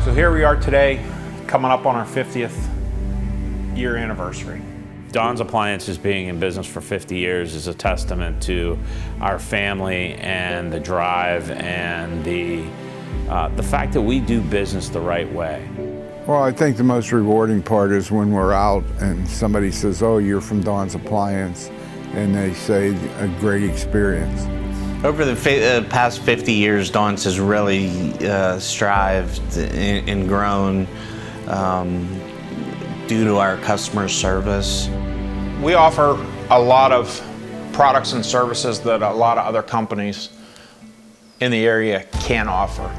So here we are today, coming up on our 50th year anniversary. Don's Appliances being in business for 50 years is a testament to our family and the drive and the fact that we do business the right way. Well, I think the most rewarding part is when we're out and somebody says, "Oh, you're from Don's Appliance," and they say a great experience. Over the past 50 years, Don's has really strived and grown due to our customer service. We offer a lot of products and services that a lot of other companies in the area can't offer.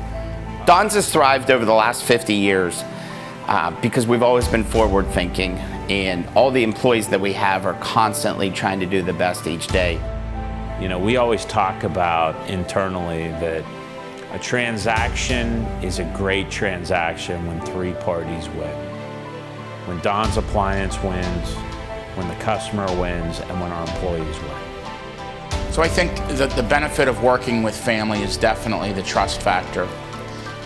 Don's has thrived over the last 50 years because we've always been forward thinking, and all the employees that we have are constantly trying to do the best each day. You know, we always talk about internally that a transaction is a great transaction when three parties win. When Don's Appliance wins, when the customer wins, and when our employees win. So I think that the benefit of working with family is definitely the trust factor,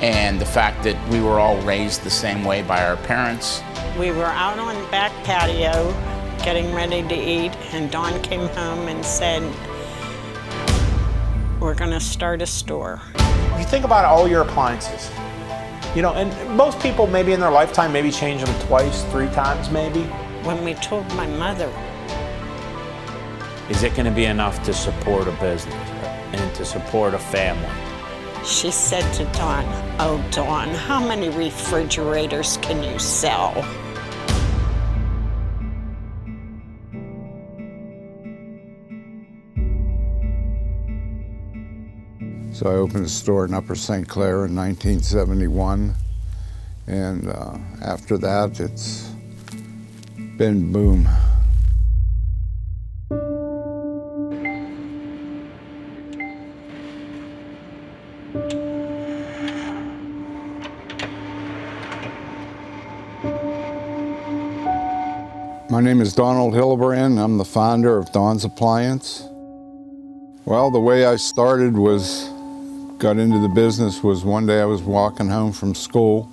and the fact that we were all raised the same way by our parents. We were out on the back patio getting ready to eat, and Don came home and said, "We're gonna start a store." You think about all your appliances, you know, and most people maybe in their lifetime maybe change them twice, 3 times maybe. When we told my mother, Is it going to be enough to support a business and to support a family? she said to Don, "Oh, Don, how many refrigerators can you sell?" So I opened a store in Upper St. Clair in 1971, and after that, it's been boom. My name is Donald Hillebrand. I'm the founder of Don's Appliance. Well, the way I started got into the business was one day I was walking home from school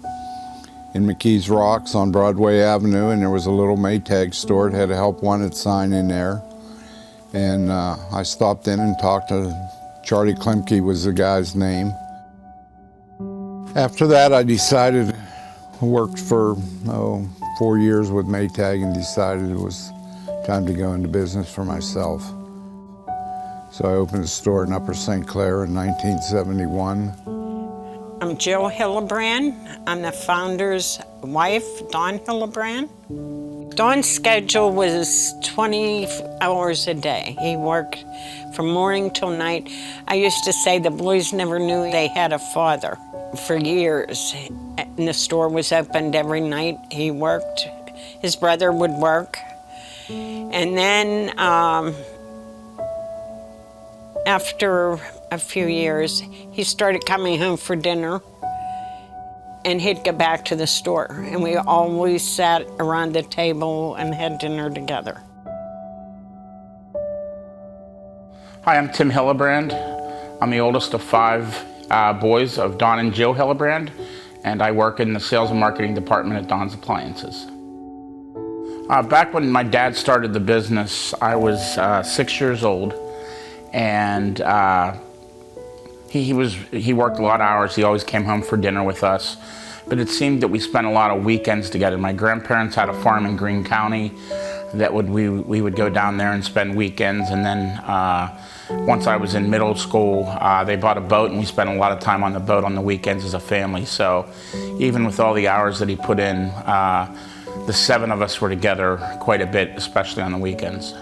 in McKees Rocks on Broadway Avenue, and there was a little Maytag store. It had a help wanted sign in there. And I stopped in and talked to Charlie Klemke was the guy's name. After that, I decided, I worked for 4 years with Maytag and decided it was time to go into business for myself. So I opened a store in Upper St. Clair in 1971. I'm Jill Hillebrand. I'm the founder's wife, Don Hillebrand. Don's schedule was 20 hours a day. He worked from morning till night. I used to say the boys never knew they had a father for years. And the store was opened every night. He worked. His brother would work. And then after a few years, he started coming home for dinner, and he'd go back to the store. And we always sat around the table and had dinner together. Hi, I'm Tim Hillebrand. I'm the oldest of 5 boys of Don and Jill Hillebrand, and I work in the sales and marketing department at Don's Appliances. Back when my dad started the business, I was 6 years old, and he worked a lot of hours. He always came home for dinner with us, but it seemed that we spent a lot of weekends together. My grandparents had a farm in Greene County that we would go down there and spend weekends, and then once I was in middle school, they bought a boat, and we spent a lot of time on the boat on the weekends as a family. So even with all the hours that he put in, the 7 of us were together quite a bit, especially on the weekends.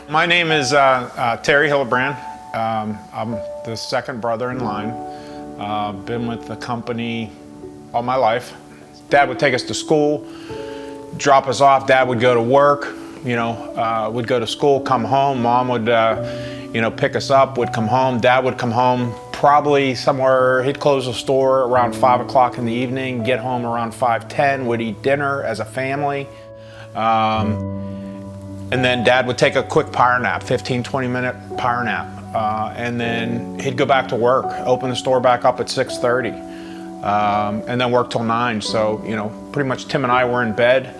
My name is Terry Hillebrand. I'm the second brother in line. Been with the company all my life. Dad would take us to school, drop us off. Dad would go to work, would go to school, come home. Mom would, pick us up, would come home. Dad would come home probably somewhere, he'd close the store around 5 o'clock in the evening, get home around 5:10, would eat dinner as a family. And then Dad would take a quick power nap, 15, 20-minute power nap. And then he'd go back to work, open the store back up at 6:30. and then work till 9. So, you know, pretty much Tim and I were in bed.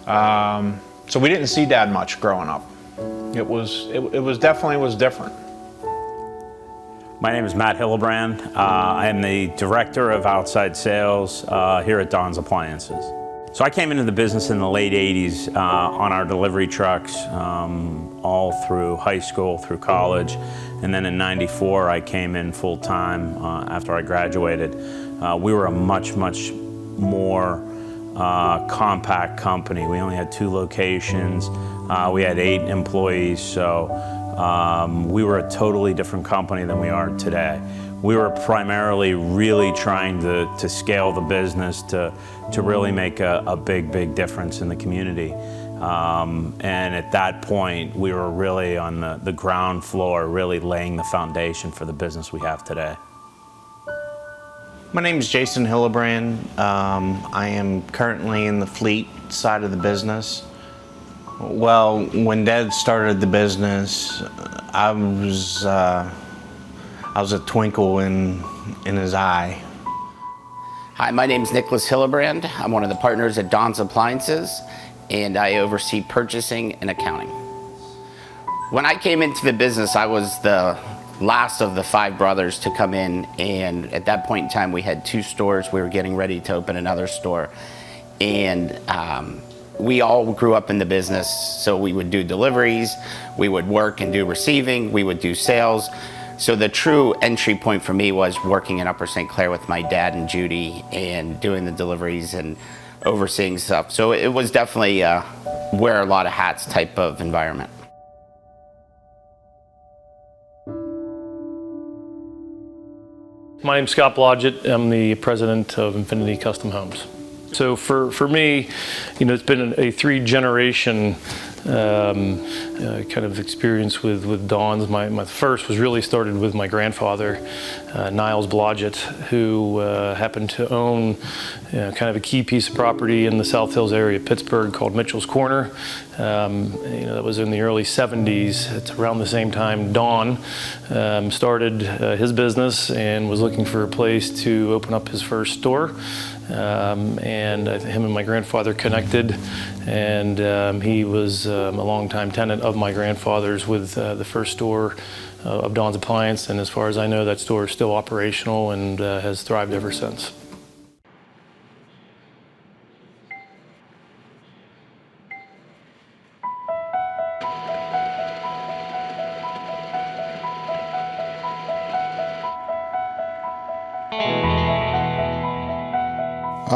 So we didn't see Dad much growing up. It was definitely different. My name is Matt Hillebrand. I am the Director of Outside Sales here at Don's Appliances. So I came into the business in the late 80s on our delivery trucks, all through high school, through college, and then in '94 I came in full time after I graduated. We were a much more compact company. We only had 2 locations. We had 8 employees, so we were a totally different company than we are today. We were primarily really trying to scale the business to really make a big difference in the community. And at that point, we were really on the ground floor, really laying the foundation for the business we have today. My name is Jason Hillebrand. I am currently in the fleet side of the business. Well, when Dad started the business, I was a twinkle in his eye. Hi, my name is Nicholas Hillebrand. I'm one of the partners at Don's Appliances, and I oversee purchasing and accounting. When I came into the business, I was the last of the 5 brothers to come in, and at that point in time, we had 2 stores. We were getting ready to open another store, and we all grew up in the business, so we would do deliveries, we would work and do receiving, we would do sales. So the true entry point for me was working in Upper St. Clair with my dad and Judy and doing the deliveries and overseeing stuff. So it was definitely a wear a lot of hats type of environment. My name's Scott Blodgett. I'm the president of Infinity Custom Homes. So for me, you know, it's been a 3-generation kind of experience with Don's. My first was really started with my grandfather, Niles Blodgett, who happened to own kind of a key piece of property in the South Hills area of Pittsburgh called Mitchell's Corner. You know, that was in the early 70s. It's around the same time Don started his business and was looking for a place to open up his first store. And him and my grandfather connected, and he was a longtime tenant of my grandfather's with the first store of Don's Appliance, and as far as I know, that store is still operational and has thrived ever since.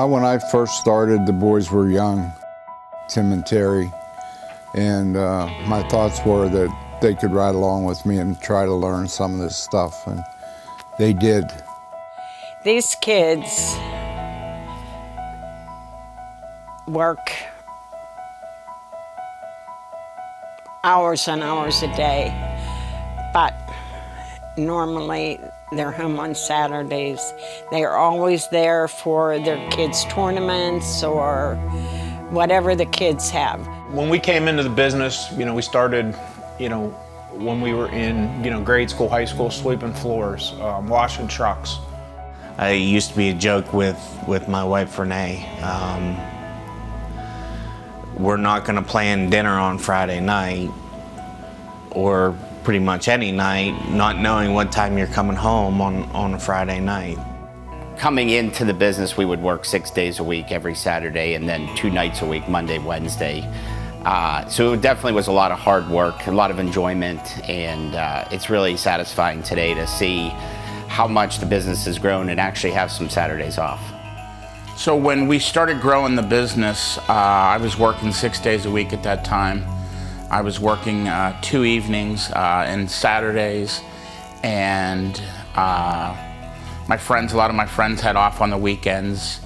When I first started, the boys were young, Tim and Terry, and my thoughts were that they could ride along with me and try to learn some of this stuff, and they did. These kids work hours and hours a day, but normally they're home on Saturdays. They are always there for their kids' tournaments or whatever the kids have. When we came into the business, you know, we started, you know, when we were in, you know, grade school, high school, sweeping floors, washing trucks. I used to be a joke with my wife, Renee. We're not gonna plan dinner on Friday night, or pretty much any night, not knowing what time you're coming home on a Friday night. Coming into the business, we would work 6 days a week, every Saturday, and then 2 nights a week, Monday, Wednesday. So it definitely was a lot of hard work, a lot of enjoyment, and it's really satisfying today to see how much the business has grown and actually have some Saturdays off. So when we started growing the business, I was working 6 days a week at that time. I was working 2 evenings and Saturdays, and my friends, a lot of my friends had off on the weekends,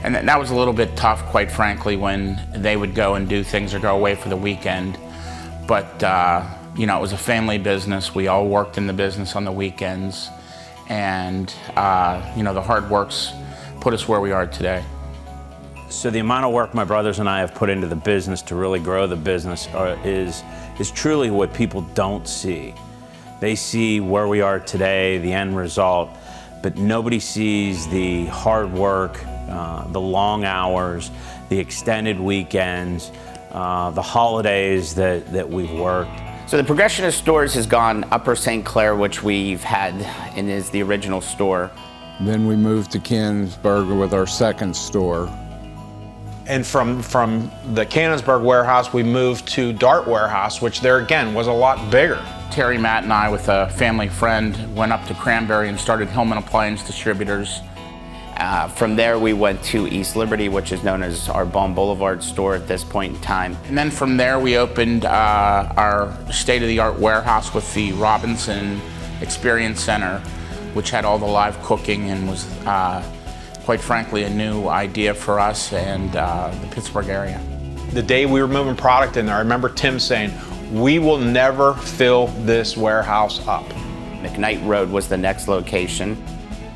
and that was a little bit tough, quite frankly, when they would go and do things or go away for the weekend. But you know, it was a family business. We all worked in the business on the weekends, and you know, the hard work's put us where we are today. So the amount of work my brothers and I have put into the business to really grow the business is truly what people don't see. They see where we are today, the end result, but nobody sees the hard work, the long hours, the extended weekends, the holidays that we've worked. So the progression of stores has gone Upper St. Clair, which we've had and is the original store. Then we moved to Canonsburg with our second store. And from the Canonsburg warehouse, we moved to Dart warehouse, which there again was a lot bigger. Terry, Matt, and I, with a family friend, went up to Cranberry and started Hillman Appliance Distributors. From there, we went to East Liberty, which is known as our Balm Boulevard store at this point in time. And then from there, we opened our state-of-the-art warehouse with the Robinson Experience Center, which had all the live cooking and was, quite frankly, a new idea for us and the Pittsburgh area. The day we were moving product in there, I remember Tim saying, "We will never fill this warehouse up." McKnight Road was the next location.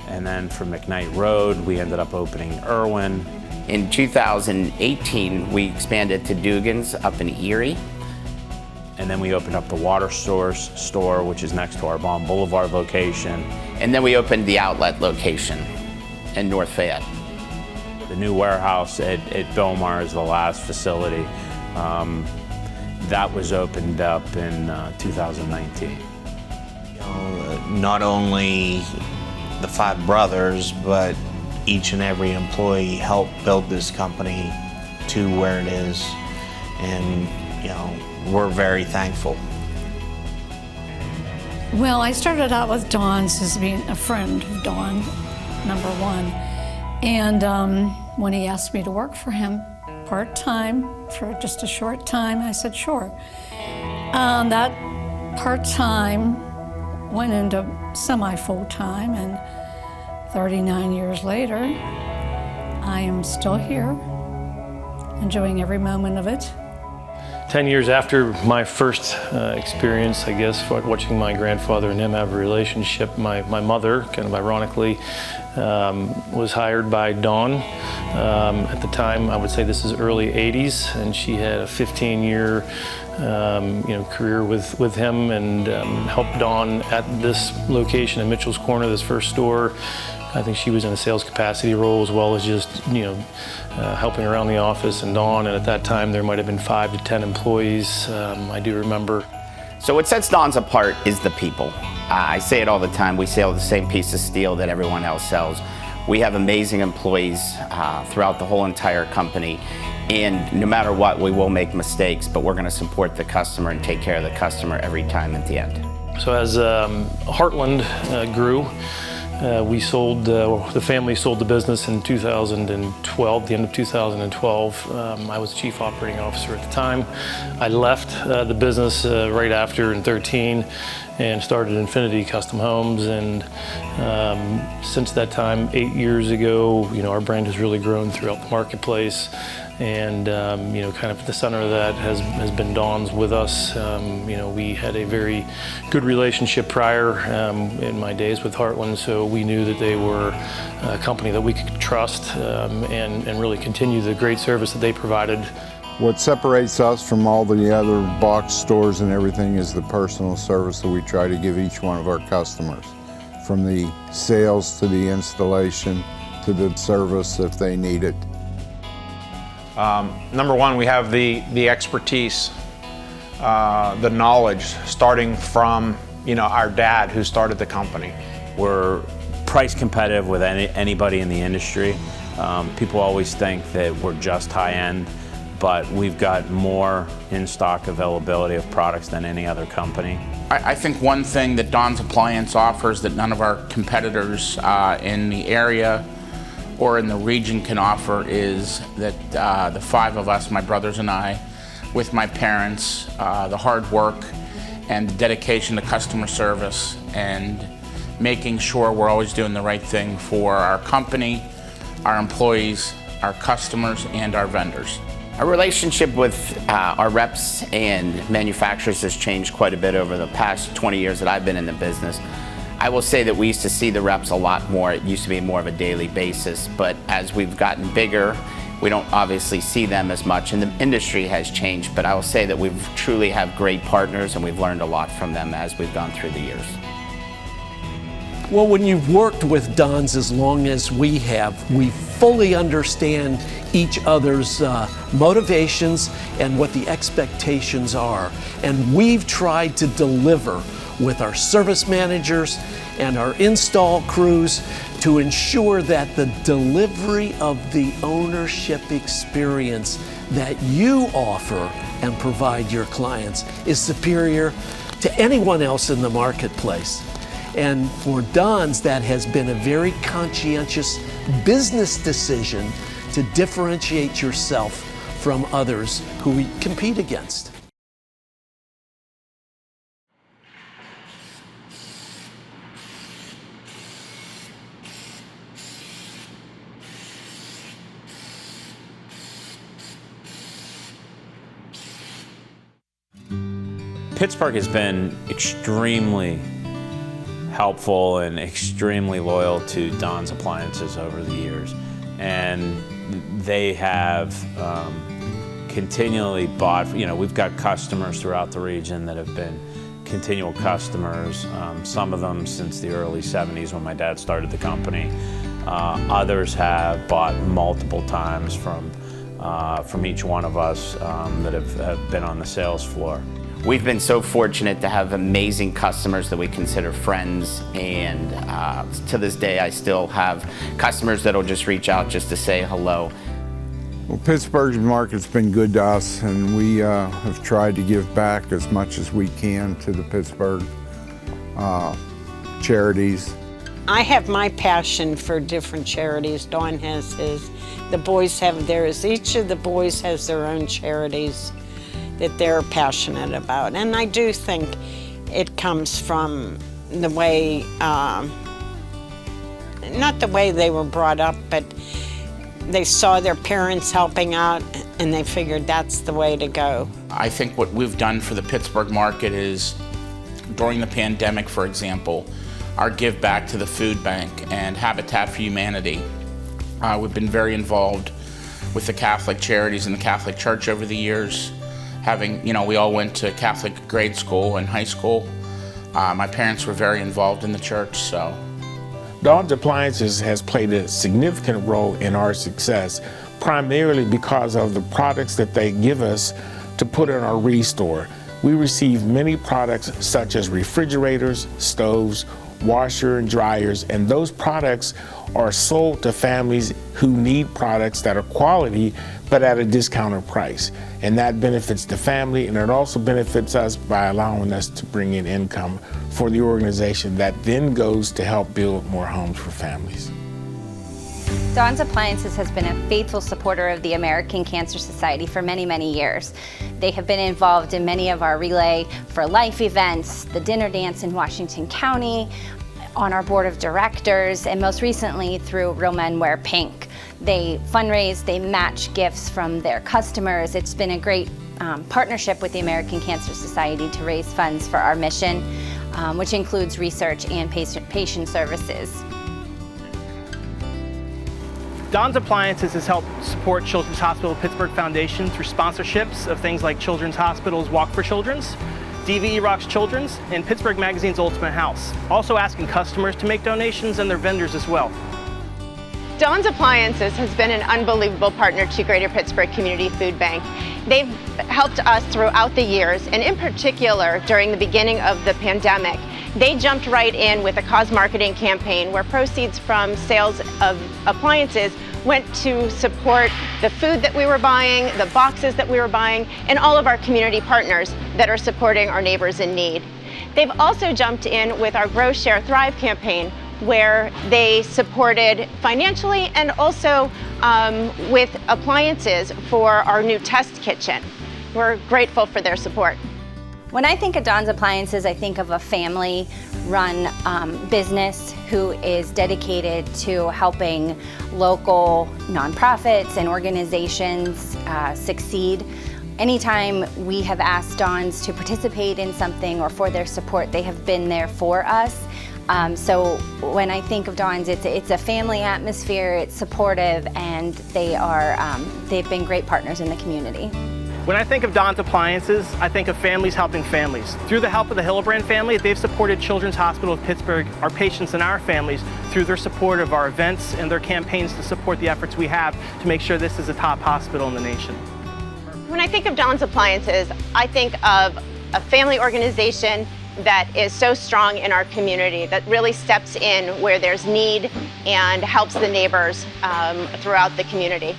And then from McKnight Road, we ended up opening Irwin. In 2018, we expanded to Dugan's up in Erie. And then we opened up the Water Source store, which is next to our Balm Boulevard location. And then we opened the outlet location in North Fayette. The new warehouse at Belmar is the last facility. That was opened up in 2019. Not only the 5 brothers, but each and every employee helped build this company to where it is, and we're very thankful. Well, I started out with Don's as being a friend of Don, number one, and when he asked me to work for him part-time for just a short time, I said sure. That part-time went into semi-full-time, and 39 years later, I am still here, enjoying every moment of it. 10 years after my first experience, I guess, watching my grandfather and him have a relationship, my mother, kind of ironically, was hired by Don. At the time, I would say this is early 80s, and she had a 15-year career with him, and helped Don at this location in Mitchell's Corner, this first store. I think she was in a sales capacity role as well as just, helping around the office and Don. And at that time, there might have been 5 to 10 employees. I do remember. So what sets Don's apart is the people. I say it all the time. We sell the same piece of steel that everyone else sells. We have amazing employees throughout the whole entire company. And no matter what, we will make mistakes, but we're going to support the customer and take care of the customer every time at the end. So as Heartland grew, we sold, the family sold the business in 2012, the end of 2012. I was the chief operating officer at the time. I left the business right after in 2013 and started Infinity Custom Homes. And since that time, 8 years ago, our brand has really grown throughout the marketplace. And kind of at the center of that has been Don's with us. We had a very good relationship prior in my days with Heartland, so we knew that they were a company that we could trust and really continue the great service that they provided. What separates us from all the other box stores and everything is the personal service that we try to give each one of our customers, from the sales to the installation to the service if they need it. Number one, we have the expertise, the knowledge, starting from our dad who started the company. We're price competitive with anybody in the industry. People always think that we're just high-end, but we've got more in-stock availability of products than any other company. I think one thing that Don's Appliance offers that none of our competitors in the area or in the region can offer is that the 5 of us, my brothers and I, with my parents, the hard work and the dedication to customer service and making sure we're always doing the right thing for our company, our employees, our customers, and our vendors. Our relationship with our reps and manufacturers has changed quite a bit over the past 20 years that I've been in the business. I will say that we used to see the reps a lot more. It used to be more of a daily basis, but as we've gotten bigger, we don't obviously see them as much, and the industry has changed, but I will say that we truly have great partners and we've learned a lot from them as we've gone through the years. Well, when you've worked with Don's as long as we have, we fully understand each other's motivations and what the expectations are. And we've tried to deliver with our service managers and our install crews to ensure that the delivery of the ownership experience that you offer and provide your clients is superior to anyone else in the marketplace. And for Don's, that has been a very conscientious business decision to differentiate yourself from others who we compete against. Pittsburgh has been extremely helpful and extremely loyal to Don's Appliances over the years. And they have continually bought, we've got customers throughout the region that have been continual customers, some of them since the early 70s when my dad started the company. Others have bought multiple times from each one of us that have been on the sales floor. We've been so fortunate to have amazing customers that we consider friends, and to this day I still have customers that'll just reach out just to say hello. Well, Pittsburgh's market's been good to us, and we have tried to give back as much as we can to the Pittsburgh charities. I have my passion for different charities. Don has his. The boys have theirs. Each of the boys has their own charities that they're passionate about. And I do think it comes from the way, not the way they were brought up, but they saw their parents helping out and they figured that's the way to go. I think what we've done for the Pittsburgh market is, during the pandemic, for example, our give back to the food bank and Habitat for Humanity. We've been very involved with the Catholic charities and the Catholic Church over the years. We all went to Catholic grade school and high school. My parents were very involved in the church, so. Don's Appliances has played a significant role in our success, primarily because of the products that they give us to put in our restore. We receive many products such as refrigerators, stoves, washer and dryers, and those products are sold to families who need products that are quality but at a discounted price. And that benefits the family, and it also benefits us by allowing us to bring in income for the organization that then goes to help build more homes for families. Don's Appliances has been a faithful supporter of the American Cancer Society for many, many years. They have been involved in many of our Relay for Life events, the dinner dance in Washington County, on our board of directors, and most recently through Real Men Wear Pink. They fundraise, they match gifts from their customers. It's been a great partnership with the American Cancer Society to raise funds for our mission, which includes research and patient services. Don's Appliances has helped support Children's Hospital Pittsburgh Foundation through sponsorships of things like Children's Hospital's Walk for Children's, DVE Rocks Children's, and Pittsburgh Magazine's Ultimate House. Also asking customers to make donations and their vendors as well. Don's Appliances has been an unbelievable partner to Greater Pittsburgh Community Food Bank. They've helped us throughout the years, and in particular during the beginning of the pandemic. They jumped right in with a cause marketing campaign where proceeds from sales of appliances went to support the food that we were buying, the boxes that we were buying, and all of our community partners that are supporting our neighbors in need. They've also jumped in with our Grow, Share, Thrive campaign, where they supported financially and also with appliances for our new test kitchen. We're grateful for their support. When I think of Don's Appliances, I think of a family-run business who is dedicated to helping local nonprofits and organizations succeed. Anytime we have asked Don's to participate in something or for their support, they have been there for us. So when I think of Don's, it's a family atmosphere, it's supportive, and they've been great partners in the community. When I think of Don's Appliances, I think of families helping families. Through the help of the Hillebrand family, they've supported Children's Hospital of Pittsburgh, our patients and our families, through their support of our events and their campaigns to support the efforts we have to make sure this is a top hospital in the nation. When I think of Don's Appliances, I think of a family organization that is so strong in our community, that really steps in where there's need and helps the neighbors throughout the community.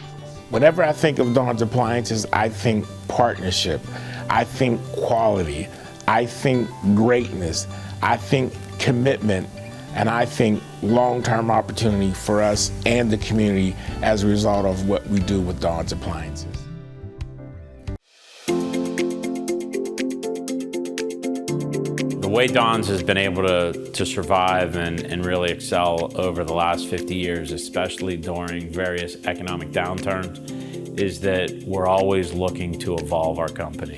Whenever I think of Don's Appliances, I think partnership, I think quality, I think greatness, I think commitment, and I think long-term opportunity for us and the community as a result of what we do with Don's Appliances. The way Don's has been able to survive and really excel over the last 50 years, especially during various economic downturns, is that we're always looking to evolve our company.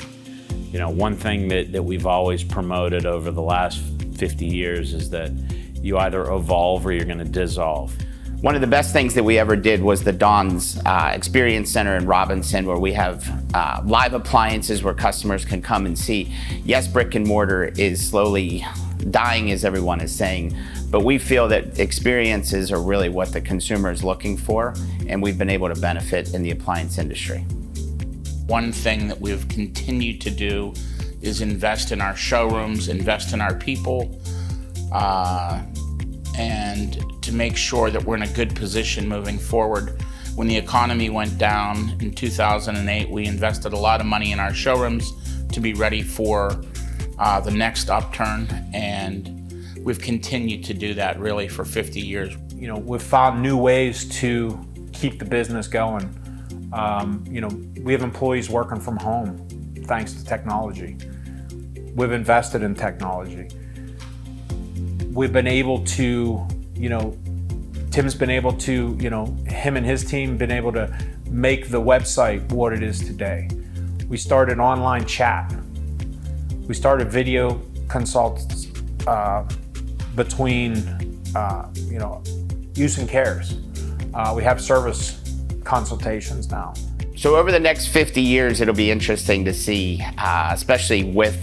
You know, one thing that we've always promoted over the last 50 years is that you either evolve or you're going to dissolve. One of the best things that we ever did was the Don's Experience Center in Robinson, where we have live appliances where customers can come and see. Yes, brick and mortar is slowly dying, as everyone is saying, but we feel that experiences are really what the consumer is looking for, and we've been able to benefit in the appliance industry. One thing that we've continued to do is invest in our showrooms, invest in our people, and to make sure that we're in a good position moving forward. When the economy went down in 2008, we invested a lot of money in our showrooms to be ready for the next upturn, and we've continued to do that really for 50 years. You know, we've found new ways to keep the business going. You know, we have employees working from home thanks to technology. We've invested in technology. We've been able to, you know, Tim's been able to, you know, him and his team been able to make the website what it is today. We started online chat. We started video consults between, you know, use and cares. We have service consultations now. So over the next 50 years, it'll be interesting to see, especially with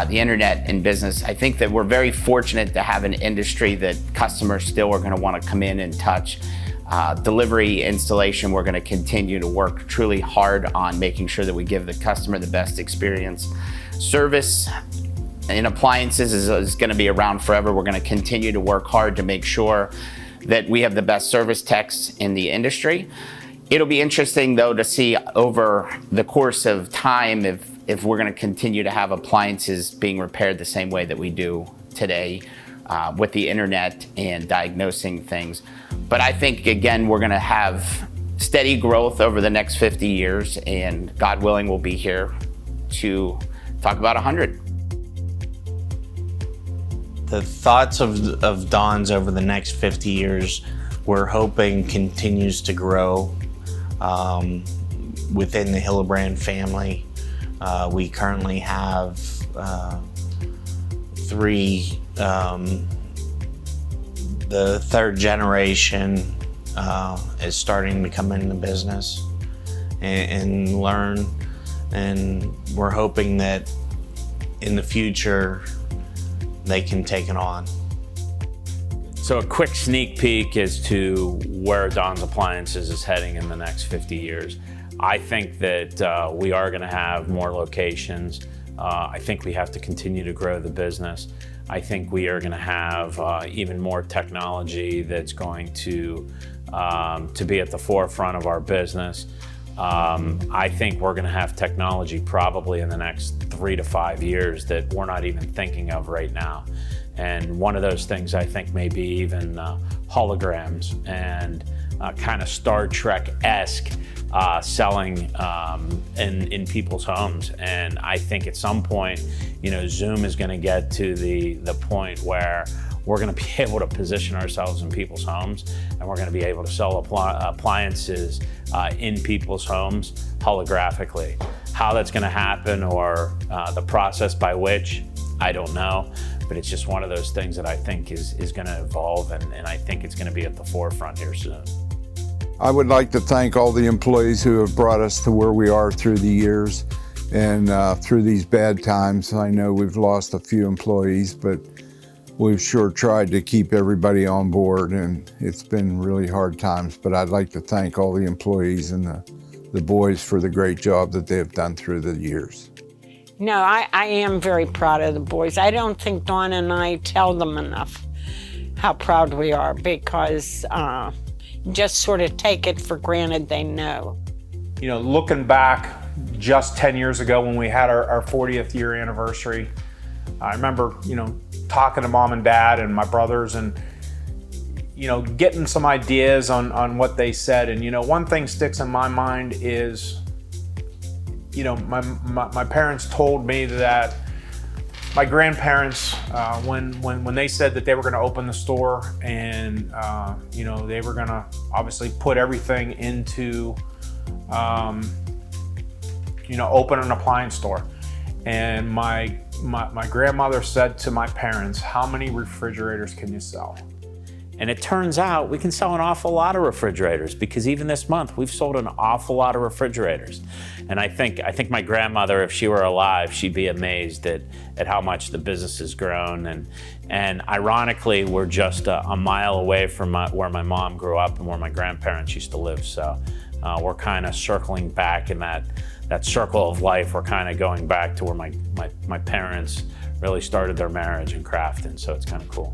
the internet in business. I think that we're very fortunate to have an industry that customers still are going to want to come in and touch. Delivery, installation, we're going to continue to work truly hard on making sure that we give the customer the best experience. Service in appliances is going to be around forever. We're going to continue to work hard to make sure that we have the best service techs in the industry. It'll be interesting though to see over the course of time if we're going to continue to have appliances being repaired the same way that we do today with the internet and diagnosing things. But I think, again, we're going to have steady growth over the next 50 years, and God willing, we'll be here to talk about 100. The thoughts of Don's over the next 50 years, we're hoping continues to grow within the Hillebrand family. We currently have 3, the third generation is starting to come into business and learn, and we're hoping that in the future they can take it on. So a quick sneak peek as to where Don's Appliances is heading in the next 50 years. I think that we are going to have more locations. I think we have to continue to grow the business. I think we are going to have even more technology that's going to be at the forefront of our business. I think we're going to have technology probably in the next 3 to 5 years that we're not even thinking of right now. And one of those things I think may be even holograms and kind of Star Trek-esque selling in people's homes. And I think at some point, you know, Zoom is going to get to the point where we're going to be able to position ourselves in people's homes, and we're going to be able to sell appliances in people's homes holographically. How that's going to happen or the process by which, I don't know, but it's just one of those things that I think is going to evolve, and I think it's going to be at the forefront here soon. I would like to thank all the employees who have brought us to where we are through the years and through these bad times. I know we've lost a few employees, but we've sure tried to keep everybody on board, and it's been really hard times. But I'd like to thank all the employees and the boys for the great job that they have done through the years. No, I am very proud of the boys. I don't think Dawn and I tell them enough how proud we are, because just sort of take it for granted they know. You know, looking back just 10 years ago when we had our 40th year anniversary, I remember, you know, talking to Mom and Dad and my brothers and, you know, getting some ideas on what they said. And, you know, one thing sticks in my mind is, you know, my parents told me that my grandparents, when they said that they were going to open the store and, you know, they were going to obviously put everything into, you know, open an appliance store. And my grandmother said to my parents, "How many refrigerators can you sell?" And it turns out we can sell an awful lot of refrigerators, because even this month we've sold an awful lot of refrigerators. And I think my grandmother, if she were alive, she'd be amazed at how much the business has grown. And ironically, we're just a mile away from where my mom grew up and where my grandparents used to live. So we're kind of circling back in that circle of life. We're kind of going back to where my parents really started their marriage in Crafton. So it's kind of cool.